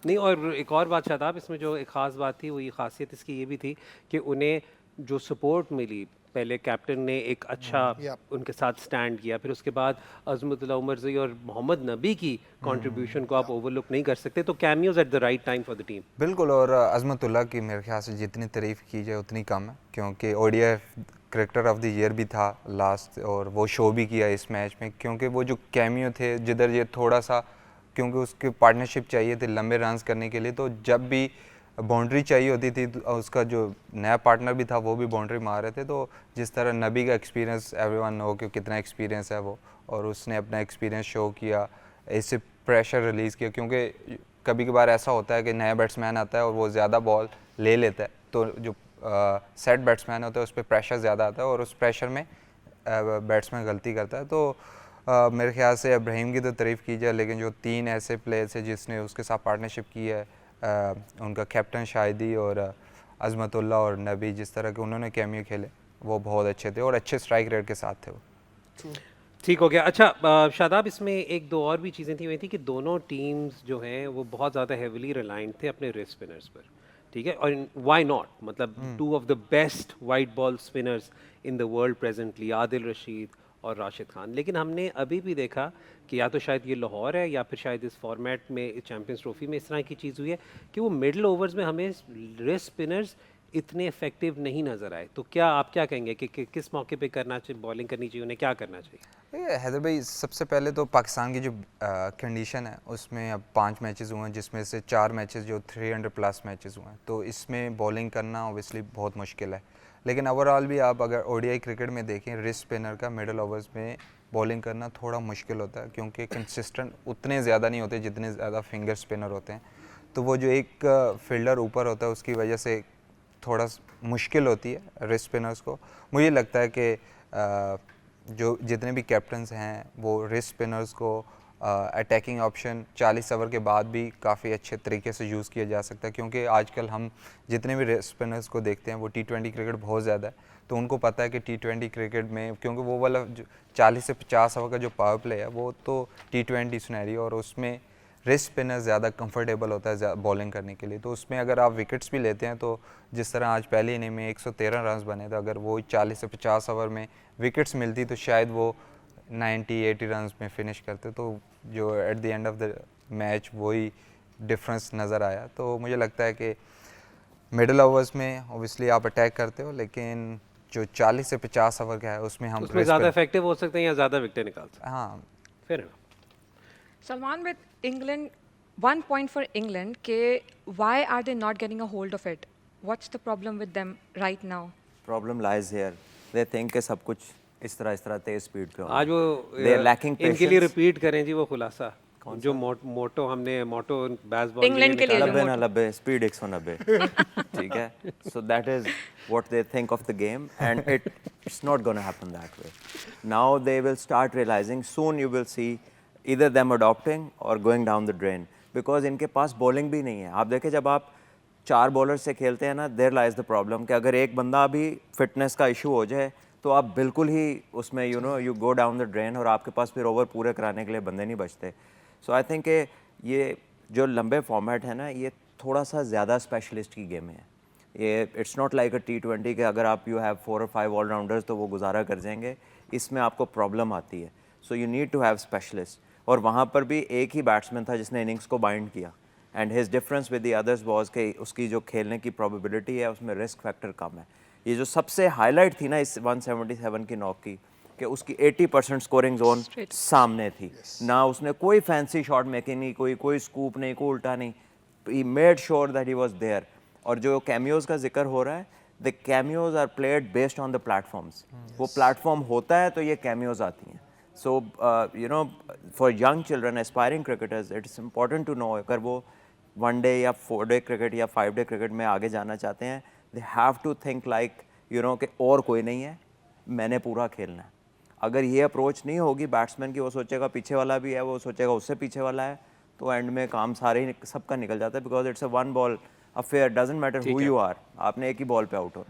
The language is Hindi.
नहीं, और एक और बात शादाब, इसमें जो एक ख़ास बात थी, वो ये ख़ासियत इसकी ये भी थी कि उन्हें जो सपोर्ट मिली, पहले कैप्टन ने एक अच्छा या उनके साथ स्टैंड किया, फिर उसके बाद अज़मतुल्लाह उमरज़ई और मोहम्मद नबी की कंट्रीब्यूशन को आप या ओवरलुक नहीं कर सकते। तो cameos at the right time for the team. बिल्कुल। और अज़मतुल्लाह की मेरे ख्याल से जितनी तारीफ़ की जाए उतनी कम है, क्योंकि ODI cricketer of the year भी था लास्ट, और वो शो भी किया इस मैच में, क्योंकि वो जो कैमियो थे जिधर ये थोड़ा सा, क्योंकि उसकी पार्टनरशिप चाहिए थी लंबे रन्स करने के लिए, तो जब भी बाउंड्री चाहिए होती थी तो उसका जो नया पार्टनर भी था वो भी बाउंड्री मार रहे थे। तो जिस तरह नबी का एक्सपीरियंस, एवरीवन नो कि कितना एक्सपीरियंस है वो, और उसने अपना एक्सपीरियंस शो किया, इससे प्रेशर रिलीज़ किया, क्योंकि कभी कभार ऐसा होता है कि नया बैट्समैन आता है और वो ज़्यादा बॉल ले लेता है, तो जो सेट बैट्समैन होता है उस पर प्रेशर ज़्यादा आता है और उस प्रेशर में बैट्समैन गलती करता है। तो मेरे ख्याल से इब्राहिम की तो तारीफ़ की जाए, लेकिन जो तीन ऐसे प्लेयर्स हैं जिसने उसके साथ पार्टनरशिप की है, उनका कैप्टन शाहिदी और अज़मतुल्लाह और नबी, जिस तरह के उन्होंने कैमियो खेले वो बहुत अच्छे थे और अच्छे स्ट्राइक रेट के साथ थे वो। ट्रू। ठीक हो गया। अच्छा, शादाब, इसमें एक दो और भी चीज़ें थी, वही थी कि दोनों टीम्स जो हैं वो बहुत ज़्यादा हेविली रिलायंट थे अपने रिस्ट स्पिनर्स पर। ठीक है, और व्हाई नॉट, मतलब two of the best white ball spinners in the world presently, Adil Rashid और राशिद खान। लेकिन हमने अभी भी देखा कि या तो शायद ये लाहौर है या फिर शायद इस फॉर्मेट में चैंपियंस ट्रॉफी में इस तरह की चीज़ हुई है कि वो मिडल ओवर्स में हमें रिस्ट स्पिनर्स इतने इफेक्टिव नहीं नज़र आए। तो क्या आप क्या कहेंगे कि किस मौके पे करना चाहिए, बॉलिंग करनी चाहिए, उन्हें क्या करना चाहिए? ये हैदर भाई, सबसे पहले तो पाकिस्तान की जो कंडीशन है उसमें अब 5 मैचेस हुए हैं, जिसमें से 4 मैचेस जो 300 प्लस मैचेस हुए हैं, तो इसमें बॉलिंग करना ऑब्वियसली बहुत मुश्किल है। लेकिन ओवरऑल भी आप अगर ओडीआई क्रिकेट में देखें, रिस्ट स्पिनर का मिडल ओवर्स में बॉलिंग करना थोड़ा मुश्किल होता है, क्योंकि कंसिस्टेंट उतने ज़्यादा नहीं होते जितने ज़्यादा फिंगर स्पिनर होते हैं। तो वो जो एक फील्डर ऊपर होता है उसकी वजह से थोड़ा मुश्किल होती है रिस्ट स्पिनर्स को। मुझे लगता है कि जो जितने भी कैप्टन्स हैं वो रिस्ट स्पिनर्स को अटैकिंग ऑप्शन 40 ओवर के बाद भी काफ़ी अच्छे तरीके से यूज़ किया जा सकता है, क्योंकि आजकल हम जितने भी रिस्ट स्पिनर्स को देखते हैं वो T20 क्रिकेट बहुत ज़्यादा है, तो उनको पता है कि T20 क्रिकेट में, क्योंकि वो वाला जो 40 से 50 ओवर का जो पावर प्ले है वो तो T20 सिनेरियो, और उसमें रिस्ट स्पिनर ज़्यादा कंफर्टेबल होता है बॉलिंग करने के लिए। तो उसमें अगर आप विकेट्स भी लेते हैं, तो जिस तरह आज पहले इनिंग में 113 रन बने थे, अगर वो 40 से 50 ओवर में विकेट्स मिलती तो शायद वो 90-80 रन में फिनिश करते। तो जो at the end of the match वही डिफरेंस नज़र आया। तो मुझे लगता है कि मिडल ओवर्स में ओबियसली आप अटैक करते हो, लेकिन जो 40 से 50 ओवर का है उसमें हम उसमें ज़्यादा इफेक्टिव हो सकते हैं या ज़्यादा विकेटें निकाल सकते हैं। हाँ। फिर Salman, with England, 1 point for England. Why are they not getting a hold of it? What's the problem with them right now? Problem lies here. They think कि सब कुछ इस तरह तेज स्पीड पे आज होगा। वो They are lacking इनके लिए patience. रिपीट करें जी वो खुलासा, जो मोटो हमने मोटो बैस बॉल England के लिए जो नब्बे ना नब्बे स्पीड 190 ठीक है। So that is what they think of the game, and it's not going to happen that way. Now they will start realizing, soon you will see either them adopting or going down the drain, because इनके पास बॉलिंग भी नहीं है। आप देखें जब आप 4 बॉलर से खेलते हैं ना, देयर लाइज द प्रॉब्लम कि अगर एक बंदा भी फिटनेस का इशू हो जाए तो आप बिल्कुल ही उसमें you go down the drain, और आपके पास फिर ओवर पूरे कराने के लिए बंदे नहीं बचते। सो आई थिंक ये जो लंबे फॉर्मेट है ना, ये थोड़ा सा ज़्यादा स्पेशलिस्ट की गेम है। ये it's not like a T20 के अगर आप यू हैव 4 और 5 ऑलराउंडर्स तो वो गुजारा कर जाएंगे। इसमें आपको प्रॉब्लम आती है, so you need to have specialist. और वहाँ पर भी एक ही बैट्समैन था जिसने इनिंग्स को बाइंड किया, and his difference with the others was कि उसकी जो खेलने की प्रोबेबिलिटी है उसमें रिस्क फैक्टर कम है। ये जो सबसे हाईलाइट थी ना इस 177 की नॉक की, कि उसकी 80% स्कोरिंग जोन Straight. सामने थी। ना उसने कोई फैंसी शॉट मेकिंग नहीं, कोई स्कूप नहीं, कोई उल्टा नहीं। He made sure that he was there. और जो कैमियोज का जिक्र हो रहा है, the cameos are played based on the platforms. वो प्लेटफॉर्म होता है तो ये कैमियोज आती हैं। So you know, for young children aspiring cricketers it's important to know, अगर वो 1 डे या 4 डे क्रिकेट या 5 डे क्रिकेट में आगे जाना चाहते हैं, they have to think like you know कि और कोई नहीं है, मैंने पूरा खेलना है। अगर ये अप्रोच नहीं होगी बैट्समैन की, वो सोचेगा पीछे वाला भी है, वो सोचेगा उससे पीछे वाला है, तो एंड में काम सारे ही सबका निकल जाता है, because it's a 1 ball affair, doesn't matter who you are, आपने एक ही बॉल पे आउट होना है।